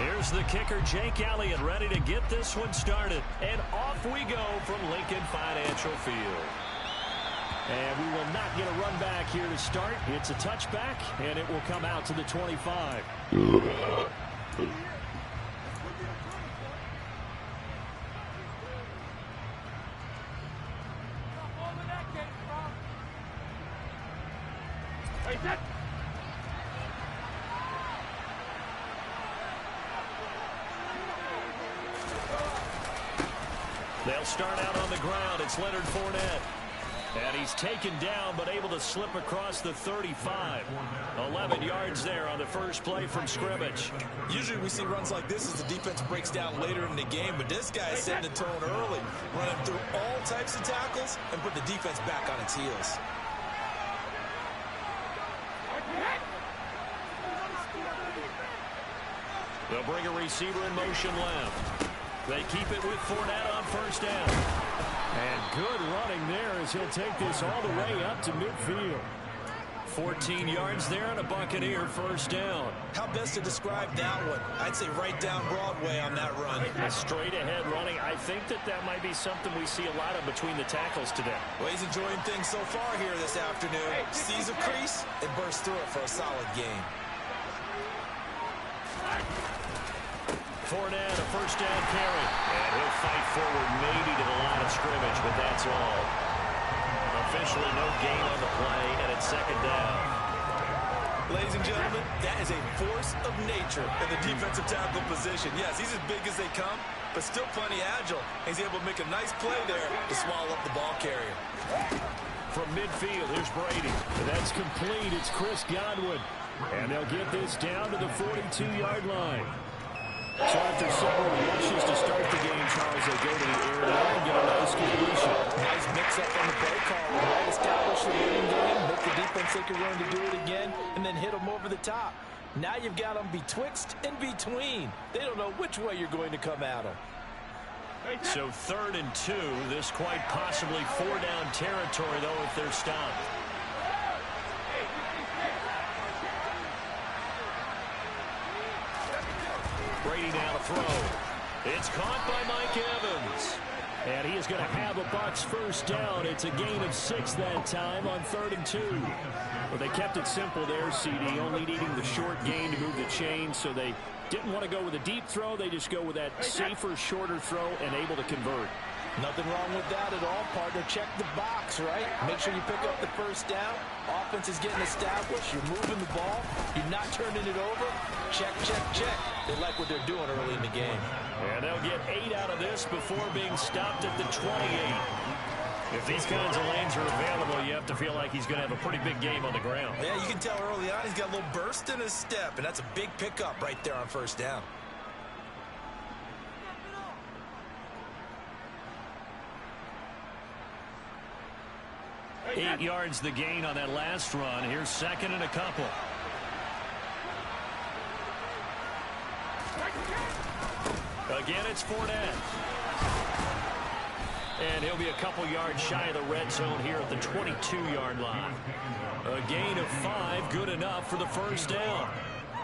Here's the kicker, Jake Elliott, ready to get this one started. And off we go from Lincoln Financial Field. And we will not get a run back here to start. It's a touchback, and it will come out to the 25. They'll start out on the ground. It's Leonard Fournette. And he's taken down, but able to slip across the 35. 11 yards there on the first play from scrimmage. Usually we see runs like this as the defense breaks down later in the game, but this guy is setting the tone early, running through all types of tackles and put the defense back on its heels. They'll bring a receiver in motion left. They keep it with Fournette on first down. And good running there as he'll take this all the way up to midfield. 14 yards there and a Buccaneer first down. How best to describe that one? I'd say right down Broadway on that run. A straight ahead running. I think that might be something we see a lot of between the tackles today. Well, he's enjoying things so far here this afternoon. Sees a crease and bursts through it for a solid game. Fournette, a first down carry. And he'll fight forward maybe to the line of scrimmage, but that's all. Officially no gain on the play, and it's second down. Ladies and gentlemen, that is a force of nature in the defensive tackle position. Yes, he's as big as they come, but still plenty agile. He's able to make a nice play there to swallow up the ball carrier. From midfield, here's Brady. That's complete. It's Chris Godwin. And they'll get this down to the 42-yard line. So after several rushes to start the game, Charles, they go to the air now and get a nice completion. Nice mix-up on the play call. Right, establish the running game, make the defense think you're going to do it again, and then hit them over the top. Now you've got them betwixt and between. They don't know which way you're going to come at them. So 3rd and 2. This quite possibly 4-down territory, though, if they're stopped. Brady now to throw. It's caught by Mike Evans. And he is going to have a Bucs first down. It's a gain of 6 that time on 3rd and 2. Well, they kept it simple there, CD, only needing the short gain to move the chain, so they didn't want to go with a deep throw. They just go with that safer, shorter throw and able to convert. Nothing wrong with that at all, partner. Check the box, right? Make sure you pick up the first down. Offense is getting established. You're moving the ball. You're not turning it over. Check, check, check. They like what they're doing early in the game. And they'll get 8 out of this before being stopped at the 28. If these kinds of lanes are available, you have to feel like he's going to have a pretty big game on the ground. Yeah, you can tell early on he's got a little burst in his step, and that's a big pickup right there on first down. Eight yards the gain on that last run. Here's 2nd and a couple. Again, it's Fournette. And he'll be a couple yards shy of the red zone here at the 22-yard line. A gain of 5, good enough for the first down.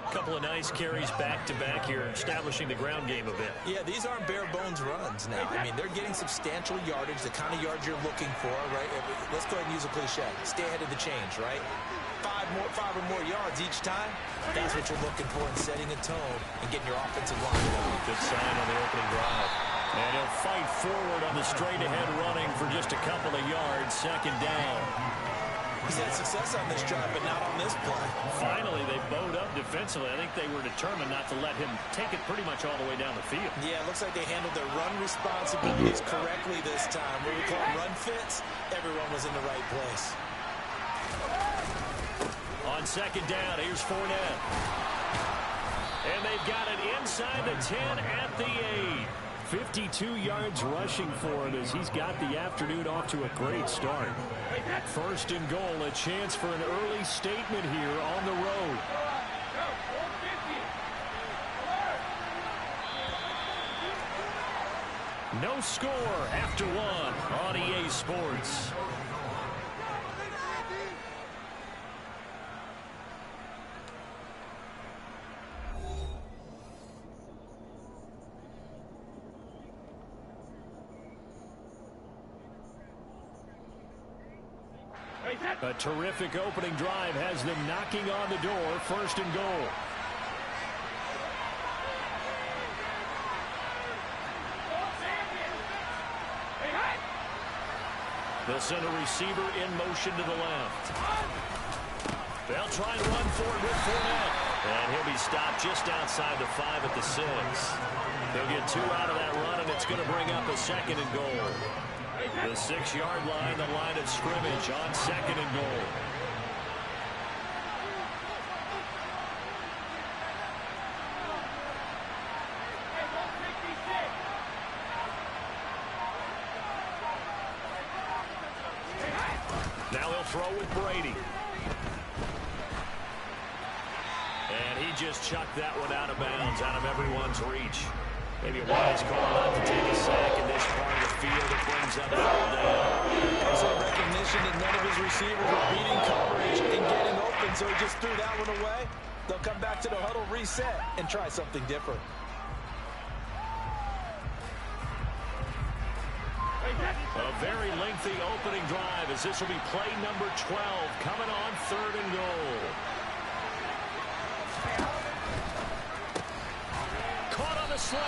A couple of nice carries back-to-back here, establishing the ground game a bit. Yeah, these aren't bare-bones runs now. I mean, they're getting substantial yardage, the kind of yards you're looking for, right? Let's go ahead and use a cliche. Stay ahead of the change, right? 5 or more yards each time. That's what you're looking for in setting a tone and getting your offensive line going. Good sign on the opening drive. And he'll fight forward on the straight-ahead running for just a couple of yards. 2nd down. He's had success on this drive, but not on this play. Finally, they bowed up defensively. I think they were determined not to let him take it pretty much all the way down the field. Yeah, it looks like they handled their run responsibilities correctly this time. What we call run fits, everyone was in the right place. On 2nd down, here's Fournette. And they've got it inside the 10 at the 8. 52 yards rushing for him as he's got the afternoon off to a great start. 1st and goal, a chance for an early statement here on the road. No score after 1 on EA Sports. A terrific opening drive has them knocking on the door. 1st and goal. They'll send a receiver in motion to the left. They'll try and run for it with Fournette. And he'll be stopped just outside the 5 at the 6. They'll get 2 out of that run, and it's going to bring up a 2nd and goal. The 6-yard line, the line of scrimmage on 2nd and goal. Now he'll throw with Brady. And he just chucked that one out of bounds, out of everyone's reach. Maybe a wise call not to take a sack in this part of the field. It brings up the ball down. Excellent recognition that none of his receivers were beating coverage and getting open, so he just threw that one away. They'll come back to the huddle, reset, and try something different. A very lengthy opening drive as this will be play number 12 coming on 3rd and goal. Caught on the slant.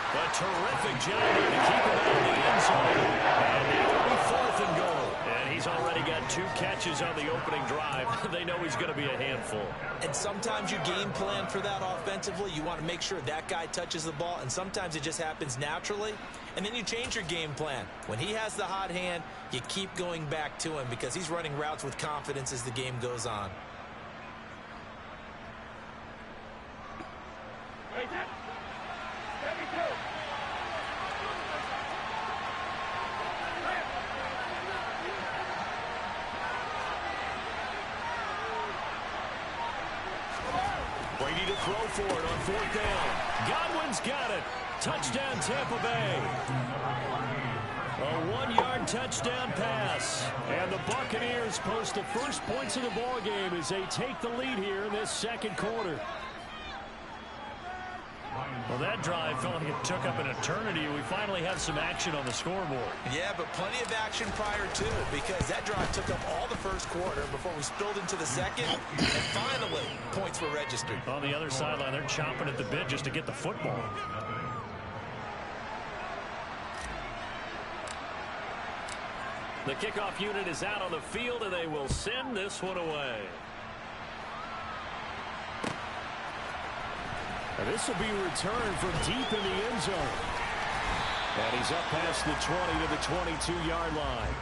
A terrific job here to keep him out of the end zone. And now it'll be 4th and goal. And he's already got 2 catches on the opening drive. They know he's going to be a handful. And sometimes you game plan for that offensively. You want to make sure that guy touches the ball, and sometimes it just happens naturally. And then you change your game plan. When he has the hot hand, you keep going back to him because he's running routes with confidence as the game goes on. Brady to throw for it on 4th down. Godwin's got it. Touchdown, Tampa Bay. A 1-yard touchdown pass. And the Buccaneers post the first points of the ball game as they take the lead here in this 2nd quarter. Well, that drive felt like it took up an eternity. We finally have some action on the scoreboard. Yeah, but plenty of action prior to, because that drive took up all the 1st quarter before we spilled into the 2nd, and finally, points were registered. On the other sideline, they're chomping at the bit just to get the football. The kickoff unit is out on the field, and they will send this one away. And this will be returned from deep in the end zone. And he's up past the 20 to the 22-yard line.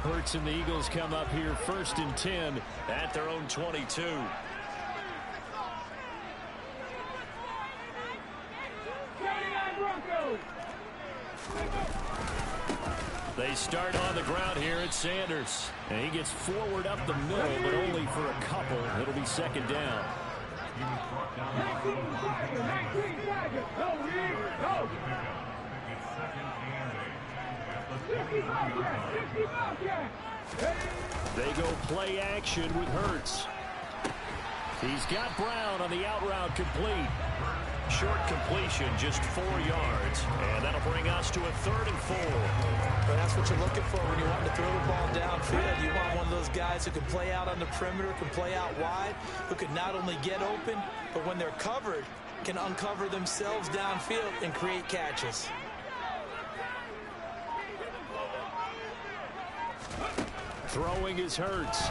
Hurts and the Eagles come up here 1st and 10 at their own 22. They start on the ground here at Sanders. And he gets forward up the middle, but only for a couple. It'll be 2nd down. They go play action with Hurts. He's got Brown on the out route complete. Short completion, just 4 yards. And that'll bring us to a 3rd and 4. But that's what you're looking for when you want to throw the ball downfield. You want one of those guys who can play out on the perimeter, can play out wide, who can not only get open, but when they're covered, can uncover themselves downfield and create catches. Throwing is Hurts.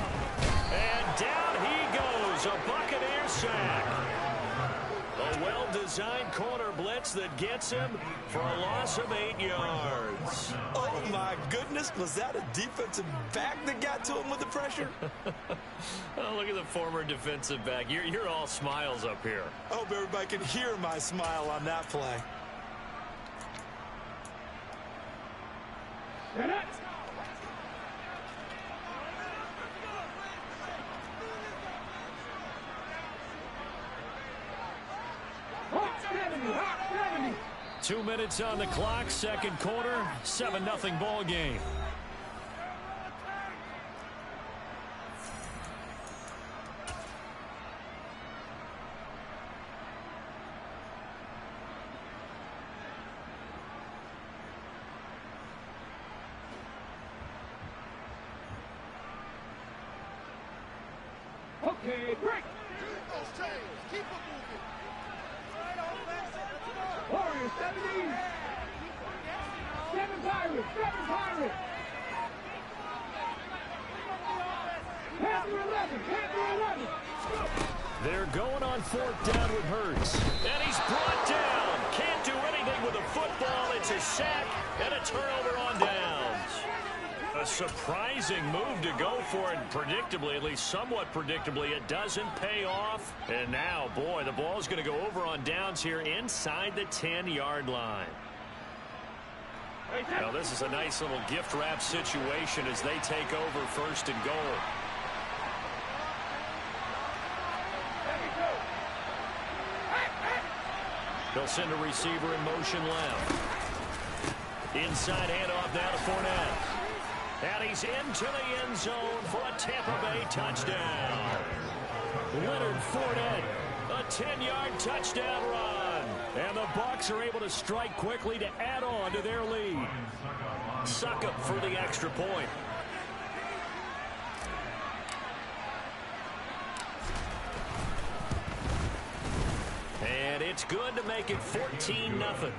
And down he goes. A Buccaneer sack. A well-designed corner blitz that gets him for a loss of 8 yards. Oh, my goodness. Was that a defensive back that got to him with the pressure? Oh, look at the former defensive back. You're all smiles up here. I hope everybody can hear my smile on that play. 2 minutes on the clock, second quarter, 7-0 ball game. Okay, break. Keep those chains. Keep them moving. Warriors, 17. 7 Pirates. 7 Pirates. Panther 11. Panther 11. They're going on 4th down with Hurts. And he's brought down. Can't do anything with the football. It's a sack and a turnover on downs. A surprising move to go for it. Predictably, at least somewhat predictably, it doesn't pay off. And now, boy, the ball's going to go over on downs here inside the 10-yard line. Now, this is a nice little gift wrap situation as they take over 1st and goal. They'll send a receiver in motion left. Inside handoff now to Fournette. And he's into the end zone for a Tampa Bay touchdown. Leonard Fournette, a 10-yard touchdown run. And the Bucs are able to strike quickly to add on to their lead. Suck up for the extra point. And it's good to make it 14-0.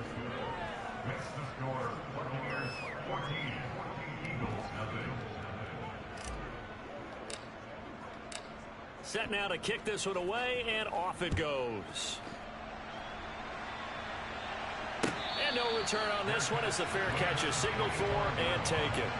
Set now to kick this one away, and off it goes. And no return on this one as the fair catch is signaled for and taken.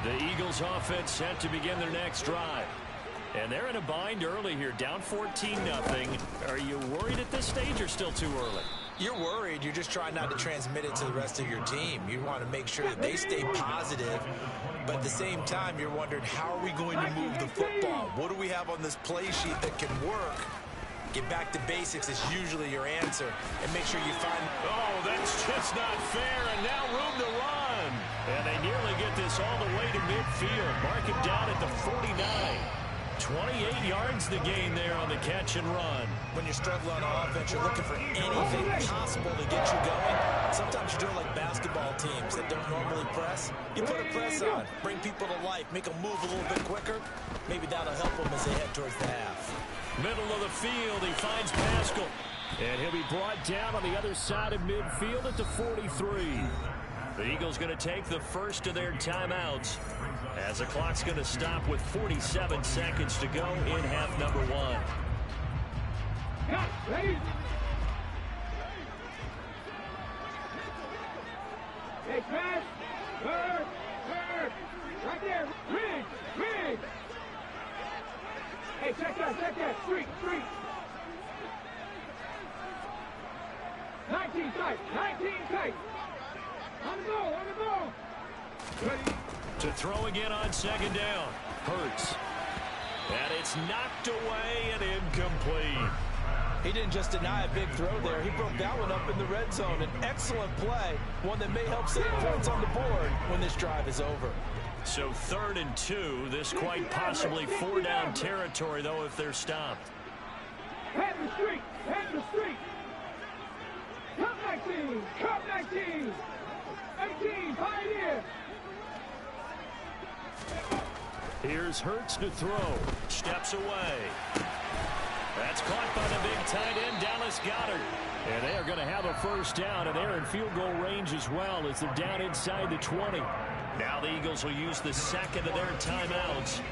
The Eagles offense set to begin their next drive. And they're in a bind early here, down 14-0. Are you worried at this stage or still too early? You're worried. You're just trying not to transmit it to the rest of your team. You want to make sure that they stay positive. But at the same time, you're wondering, how are we going to move the football? What do we have on this play sheet that can work? Get back to basics is usually your answer. And make sure you find... Oh, that's just not fair. And now room to run. And they nearly get this all the way to midfield. Mark it down at the 49. 28 yards the gain there on the catch and run. When you're struggling on offense, you're looking for anything possible to get you going. Sometimes you're doing like basketball teams that don't normally press. You put a press on, bring people to life, make them move a little bit quicker. Maybe that'll help them as they head towards the half. Middle of the field, he finds Pascal. And he'll be brought down on the other side of midfield at the 43. The Eagles going to take the first of their timeouts as the clock's going to stop with 47 seconds to go in half number 1. Ready? Hey, pass. Bird. Right there. Rig. Hey, check that. Street. 19 tight. On the ball. Ready? To throw again on second down. Hurts. And it's knocked away and incomplete. He didn't just deny a big throw there. He broke that one up in the red zone. An excellent play. One that may help save points on the board when this drive is over. So 3rd and 2. This quite possibly 4-down territory, though, if they're stopped. Head the street. Cup 19. 18, Pioneer. Here's Hurts to throw. Steps away. That's caught by the big tight end, Dallas Goedert. And they are going to have a first down, and they're in field goal range as well as they're down inside the 20. Now the Eagles will use the second of their timeouts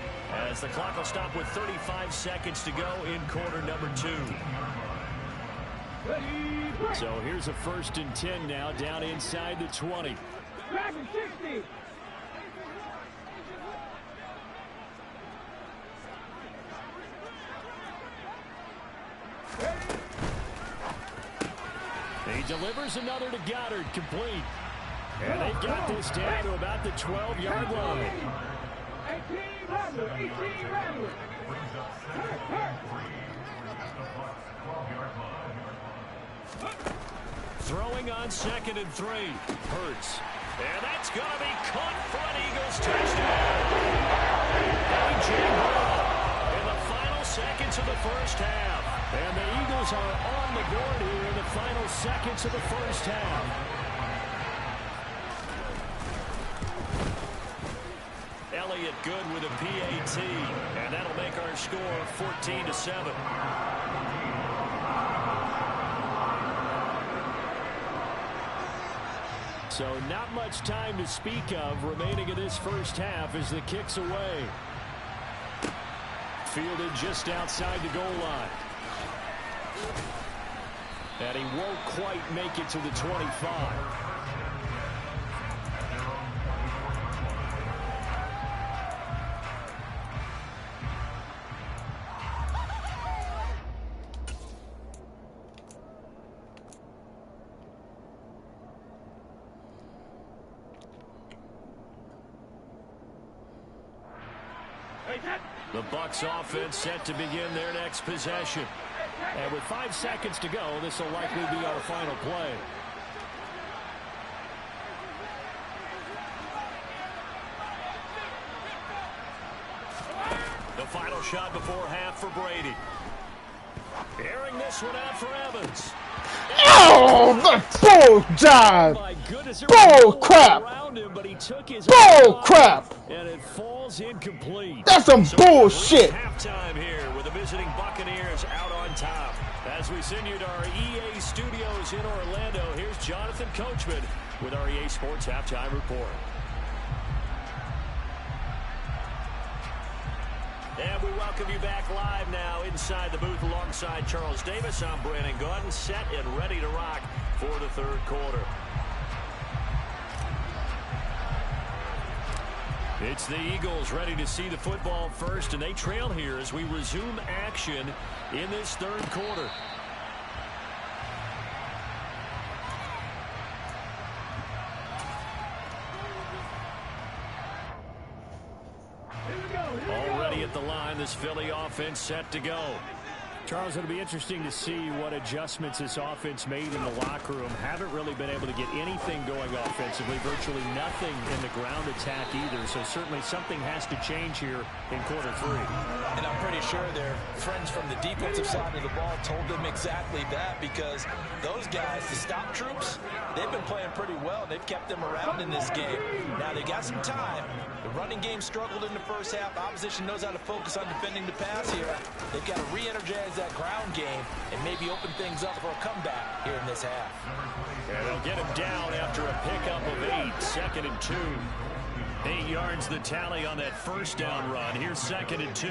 as the clock will stop with 35 seconds to go in quarter number 2. So here's a 1st and 10 now, down inside the 20. Dragon 60. He delivers another to Goddard, complete. And they've got this down to about the 12-yard line. Throwing on 2nd and 3. Hurts. And that's going to be caught for an Eagles touchdown. A.J. Brown in the final seconds of the first half. And the Eagles are on the board here in the final seconds of the first half. Elliott good with a PAT. And that'll make our score 14-7. So not much time to speak of remaining in this first half as the kick's away. Fielded just outside the goal line. And he won't quite make it to the 25. The Bucs offense set to begin their next possession. And with 5 seconds to go, this will likely be our final play. The final shot before half for Brady. Airing this one out for Evans. Oh, the bull jive! Oh my goodness, bull crap! Him, but he took his bull crap! And it falls incomplete. That's some bullshit. Halftime here with the visiting Buccaneers out on top. As we send you to our EA studios in Orlando, here's Jonathan Coachman with our EA Sports Halftime Report. And we welcome you back live now inside the booth alongside Charles Davis. I'm Brandon Gordon, set and ready to rock for the third quarter. It's the Eagles ready to see the football first, and they trail here as we resume action in this third quarter. Already at the line, this Philly offense set to go. Charles, it'll be interesting to see what adjustments this offense made in the locker room. Haven't really been able to get anything going offensively, virtually nothing in the ground attack either. So certainly something has to change here in quarter 3. And I'm pretty sure their friends from the defensive side of the ball told them exactly that, because those guys, the stop troops, they've been playing pretty well. They've kept them around in this game. Now they got some time. The running game struggled in the first half. Opposition knows how to focus on defending the pass here. They've got to re-energize that ground game and maybe open things up for a comeback here in this half. And they'll get him down after a pickup of 8, 2nd and 2. 8 yards the tally on that first down run. Here's 2nd and 2.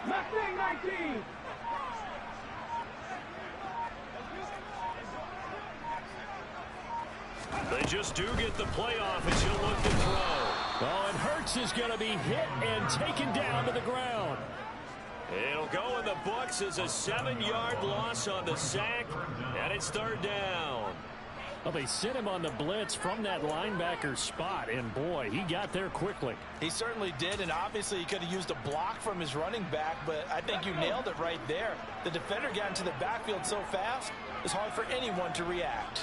Mustang 19. They just do get the playoff as he'll look to throw. Oh, and Hurts is going to be hit and taken down to the ground. It'll go in the books as a 7-yard loss on the sack, and it's third down. Well, they sent him on the blitz from that linebacker spot, and boy, he got there quickly. He certainly did, and obviously he could have used a block from his running back, but I think you nailed it right there. The defender got into the backfield so fast, it's hard for anyone to react.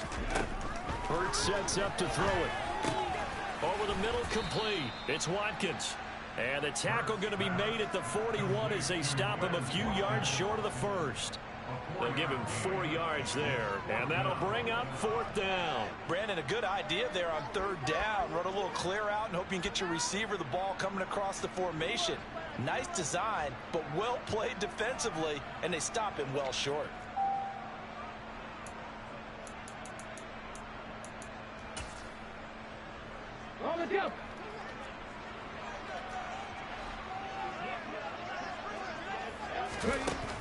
Hurts sets up to throw it. Over the middle, complete. It's Watkins. And the tackle going to be made at the 41 as they stop him a few yards short of the first. They'll give him 4 yards there, and that'll bring up 4th down. Brandon, a good idea there on 3rd down. Run a little clear out and hope you can get your receiver the ball coming across the formation. Nice design, but well played defensively, and they stop him well short. On the jump.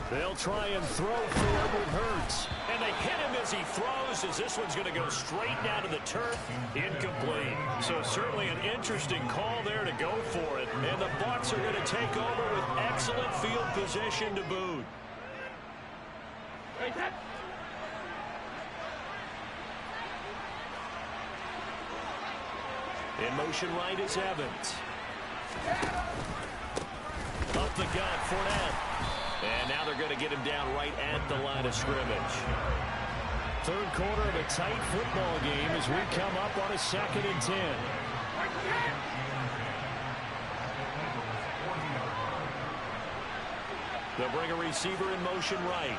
They'll try and throw for it with Hurts. And they hit him as he throws, as this one's going to go straight down to the turf. Incomplete. So certainly an interesting call there to go for it. And the Bucs are going to take over with excellent field position to boot. In motion right is Evans. Up the gut, Fournette. And now they're going to get him down right at the line of scrimmage. Third quarter of a tight football game as we come up on a 2nd and 10. They'll bring a receiver in motion right.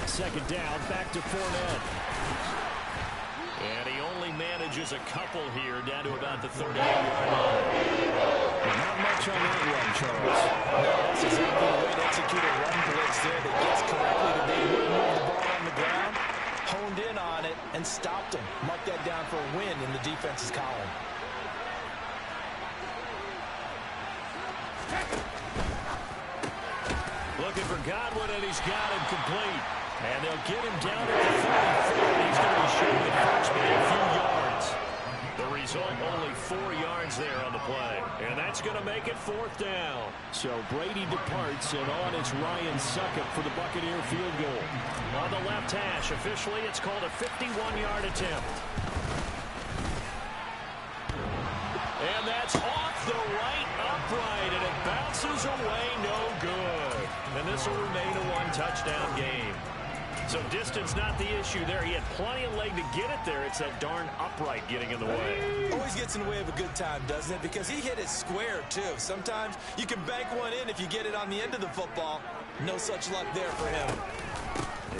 2nd down, back to Fournette. And he only manages a couple here, down to about the 38-yard line. Not much on that run, Charles. No, that's exactly the way to execute a run blitz there that gets correctly. That they wouldn't move the ball on the ground, honed in on it, and stopped him. Mark that down for a win in the defense's column. Looking for Godwin, and he's got him complete. And they'll get him down at the 34. He's going to be short at first by a few yards. The result, only 4 yards there on the play. And that's going to make it 4th down. So Brady departs, and on it's Ryan Succop for the Buccaneer field goal. On the left hash, officially it's called a 51-yard attempt. And that's off the right upright, and it bounces away, no good. And this will remain a 1-touchdown game. So distance not the issue there. He had plenty of leg to get it there. It's that darn upright getting in the way. Always gets in the way of a good time, doesn't it? Because he hit it square, too. Sometimes you can bank one in if you get it on the end of the football. No such luck there for him.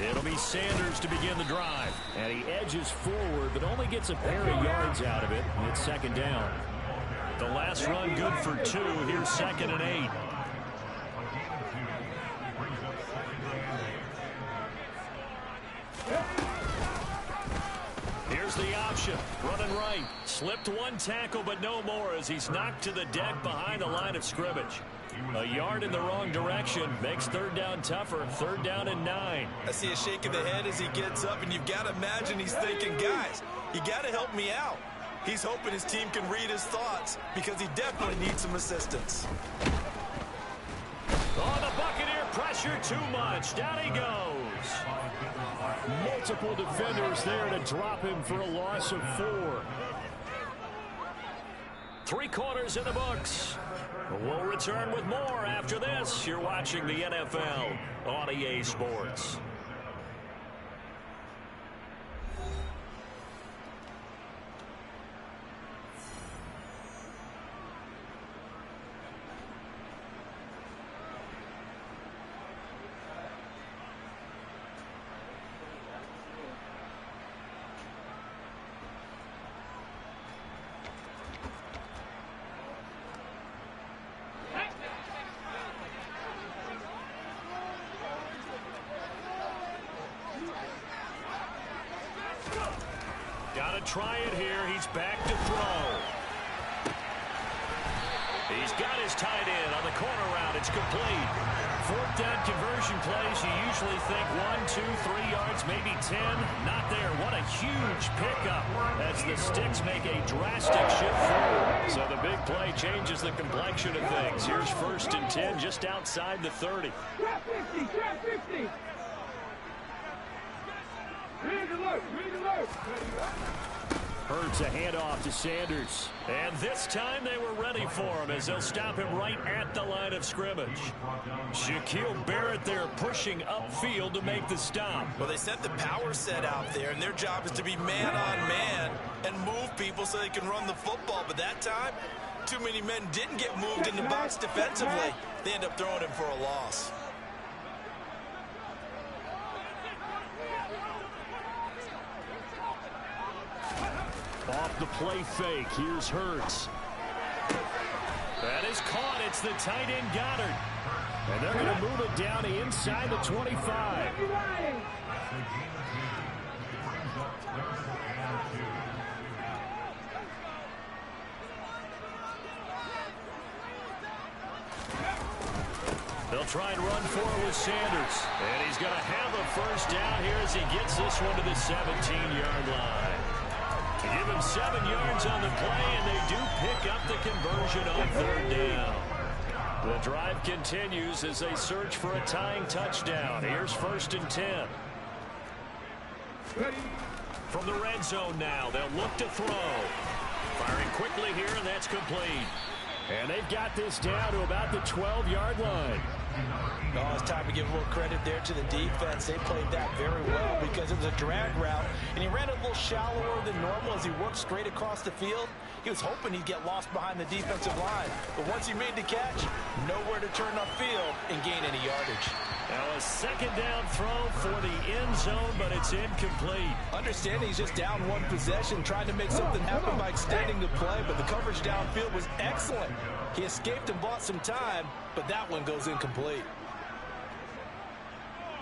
It'll be Sanders to begin the drive. And he edges forward, but only gets a pair of yards out of it. And it's 2nd down. The last run good for 2. Here's 2nd and 8. Here's the option. Running right. Slipped one tackle, but no more as he's knocked to the deck behind the line of scrimmage. A yard in the wrong direction makes 3rd down tougher. 3rd down and 9. I see a shake of the head as he gets up, and you've got to imagine he's thinking, guys, you got to help me out. He's hoping his team can read his thoughts because he definitely needs some assistance. Oh, the Buccaneer pressure too much. Down he goes. Multiple defenders there to drop him for a loss of 4. 3 quarters in the books. We'll return with more after this. You're watching the NFL on EA Sports. Gotta try it here. He's back to throw. He's got his tight end on the corner route. It's complete. 4th down conversion plays. You usually think 1, 2, 3 yards, maybe 10. Not there. What a huge pickup as the sticks make a drastic shift forward. So the big play changes the complexion of things. Here's 1st and 10 just outside the 30. Trap 50, trap 50. Read alert, read alert. Hurts a handoff to Sanders. And this time they were ready for him as they'll stop him right at the line of scrimmage. Shaquille Barrett there pushing upfield to make the stop. Well, they set the power set out there, and their job is to be man-on-man and move people so they can run the football. But that time, too many men didn't get moved in the box defensively. They end up throwing him for a loss. Off the play fake, here's Hurts. That is caught. It's the tight end Goddard. And they're going to move it down to inside the 25. They'll try and run for it with Sanders. And he's going to have a first down here as he gets this one to the 17-yard line. Give him 7 yards on the play, and they do pick up the conversion on 3rd down. The drive continues as they search for a tying touchdown. Here's 1st and 10. From the red zone now, they'll look to throw. Firing quickly here, and that's complete. And they've got this down to about the 12-yard line. Oh, it's time to give a little credit there to the defense. They played that very well because it was a drag route, and he ran a little shallower than normal as he worked straight across the field. He was hoping he'd get lost behind the defensive line, but once he made the catch, nowhere to turn upfield and gain any yardage. Now a 2nd down throw for the end zone, but it's incomplete. Understanding he's just down 1 possession, trying to make something happen by extending the play, but the coverage downfield was excellent. He escaped and bought some time, but that one goes incomplete.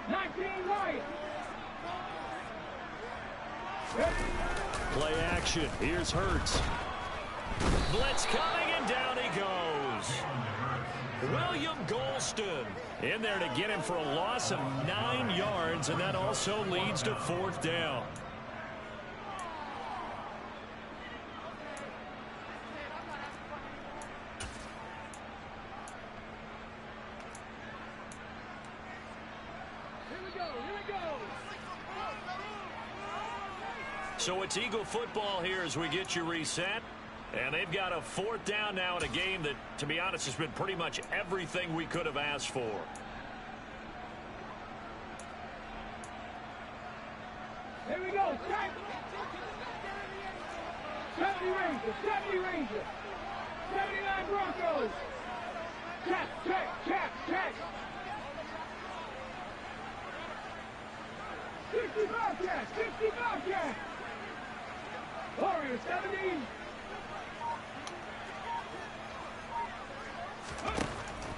19 right. Play action. Here's Hurts. Blitz coming, and down he goes. William Golston in there to get him for a loss of 9 yards, and that also leads to 4th down. So it's Eagle football here as we get you reset. And they've got a 4th down now in a game that, to be honest, has been pretty much everything we could have asked for. Here we go. 70 Rangers. 70 Rangers. 79 Broncos. Check, check, check, check. 60 Bobcats. 60 Bobcats. Warriors 70.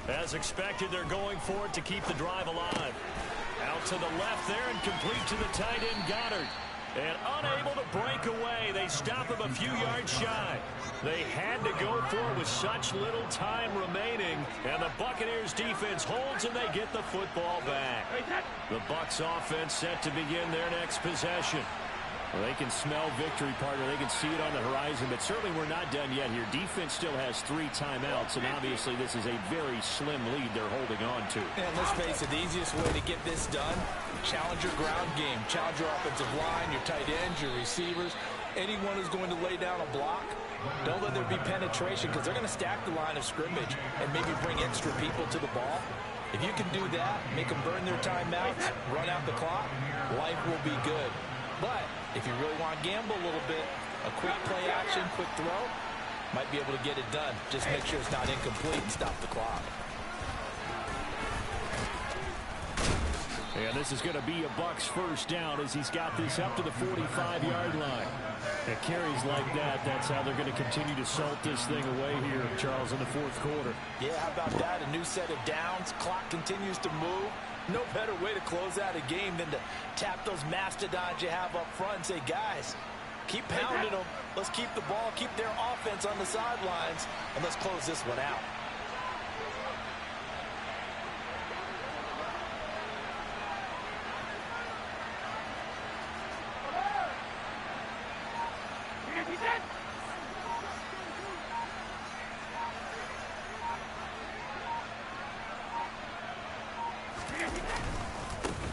As expected, they're going for it to keep the drive alive. Out to the left there and complete to the tight end Goddard. And unable to break away, they stop him a few yards shy. They had to go for it with such little time remaining. And the Buccaneers defense holds and they get the football back. The Bucs offense set to begin their next possession. Well, they can smell victory, partner. They can see it on the horizon, but certainly we're not done yet here. Defense still has 3 timeouts, and obviously this is a very slim lead they're holding on to. And let's face it, the easiest way to get this done, challenge your ground game, challenge your offensive line, your tight ends, your receivers, anyone who's going to lay down a block. Don't let there be penetration because they're going to stack the line of scrimmage and maybe bring extra people to the ball. If you can do that, make them burn their timeouts, run out the clock, life will be good. But if you really want to gamble a little bit, a quick play action, quick throw, might be able to get it done. Just make sure it's not incomplete and stop the clock. And this is going to be a Bucs first down as he's got this up to the 45-yard line. And carries like that, that's how they're going to continue to salt this thing away here, Charles, in the 4th quarter. Yeah, how about that? A new set of downs. Clock continues to move. No better way to close out a game than to tap those mastodons you have up front and say, guys, keep pounding them. Let's keep the ball, keep their offense on the sidelines, and let's close this one out.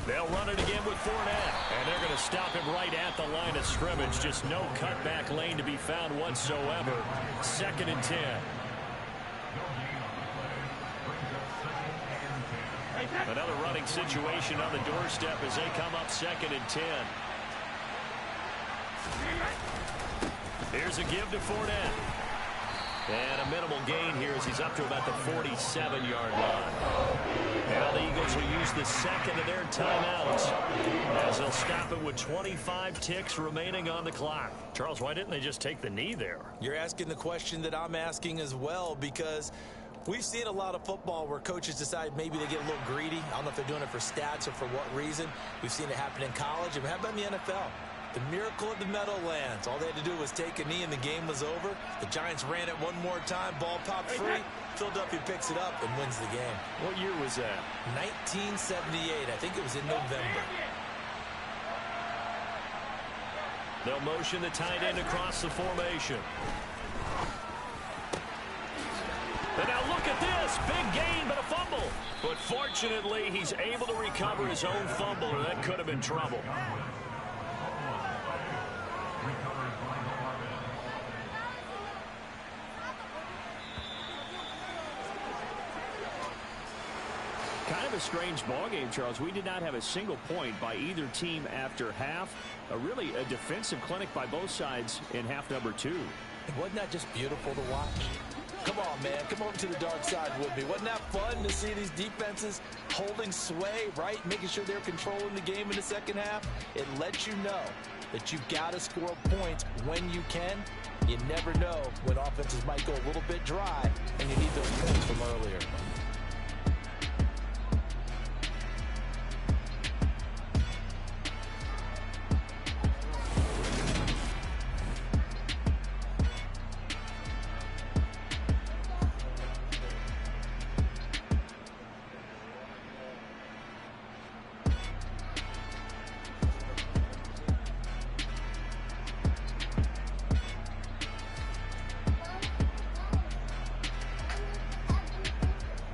They'll run it again with Fournette, and they're going to stop him right at the line of scrimmage. Just no cutback lane to be found whatsoever. 2nd and 10. Another running situation on the doorstep as they come up 2nd and 10. Here's a give to Fournette. And a minimal gain here as he's up to about the 47-yard line. Now the Eagles will use the 2nd of their timeouts as they'll stop it with 25 ticks remaining on the clock. Charles, why didn't they just take the knee there? You're asking the question that I'm asking as well, because we've seen a lot of football where coaches decide maybe they get a little greedy. I don't know if they're doing it for stats or for what reason. We've seen it happen in college. And how about in the NFL? The miracle of the Meadowlands. All they had to do was take a knee and the game was over. The Giants ran it one more time. Ball popped free. Philadelphia picks it up and wins the game. What year was that? 1978. I think it was in November. They'll motion the tight end across the formation. And now look at this. Big gain, but a fumble. But fortunately, he's able to recover his own fumble, or that could have been trouble. Kind of a strange ball game, Charles. We did not have a single point by either team after half. Really a defensive clinic by both sides in half number 2. Wasn't that just beautiful to watch? Come on, man. Come over to the dark side with me. Wasn't that fun to see these defenses holding sway, right? Making sure they're controlling the game in the second half. It lets you know that you've got to score points when you can. You never know when offenses might go a little bit dry, and you need those points from earlier.